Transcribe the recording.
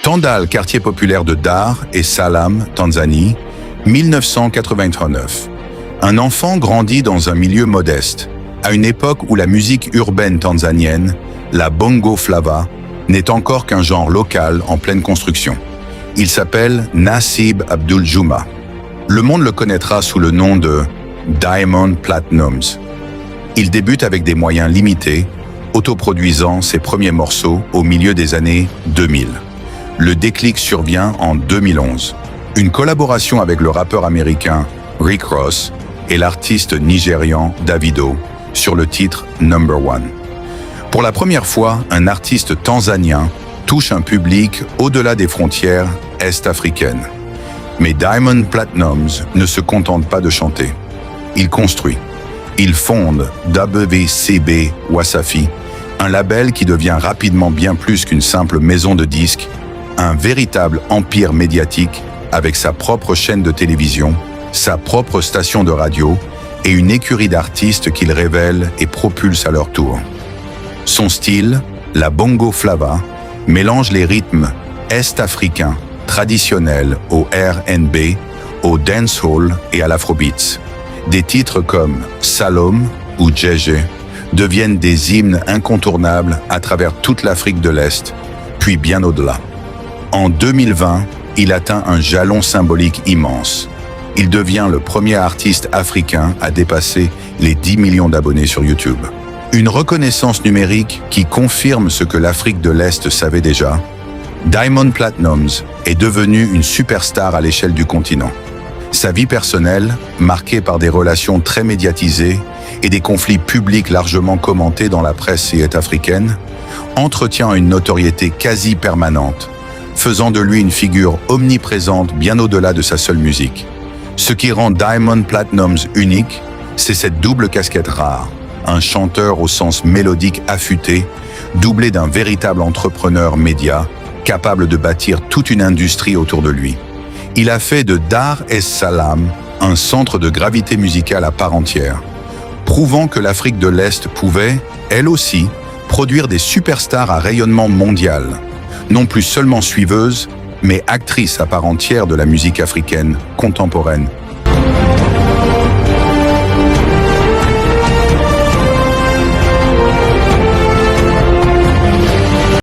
Tandale, quartier populaire de Dar et Salaam, Tanzanie, 1989. Un enfant grandit dans un milieu modeste, à une époque où la musique urbaine tanzanienne, la bongo flava, n'est encore qu'un genre local en pleine construction. Il s'appelle Nassib Abdul Juma. Le monde le connaîtra sous le nom de Diamond Platnumz. Il débute avec des moyens limités, autoproduisant ses premiers morceaux au milieu des années 2000. Le déclic survient en 2011. Une collaboration avec le rappeur américain Rick Ross et l'artiste nigérian Davido sur le titre Number One. Pour la première fois, un artiste tanzanien touche un public au-delà des frontières est-africaines. Mais Diamond Platnumz ne se contente pas de chanter. Il construit. Il fonde WCB Wasafi, un label qui devient rapidement bien plus qu'une simple maison de disques, un véritable empire médiatique avec sa propre chaîne de télévision, sa propre station de radio et une écurie d'artistes qu'il révèle et propulse à leur tour. Son style, la bongo flava, mélange les rythmes est-africains traditionnels au R&B, au dancehall et à l'afrobeats. Des titres comme Salome ou Djédjé deviennent des hymnes incontournables à travers toute l'Afrique de l'Est, puis bien au-delà. En 2020, il atteint un jalon symbolique immense. Il devient le premier artiste africain à dépasser les 10 millions d'abonnés sur YouTube. Une reconnaissance numérique qui confirme ce que l'Afrique de l'Est savait déjà. Diamond Platnumz est devenu une superstar à l'échelle du continent. Sa vie personnelle, marquée par des relations très médiatisées et des conflits publics largement commentés dans la presse africaine, entretient une notoriété quasi permanente, faisant de lui une figure omniprésente bien au-delà de sa seule musique. Ce qui rend Diamond Platnumz unique, c'est cette double casquette rare, un chanteur au sens mélodique affûté, doublé d'un véritable entrepreneur média, capable de bâtir toute une industrie autour de lui. Il a fait de Dar es Salaam un centre de gravité musicale à part entière, prouvant que l'Afrique de l'Est pouvait, elle aussi, produire des superstars à rayonnement mondial, non plus seulement suiveuses, mais actrices à part entière de la musique africaine contemporaine.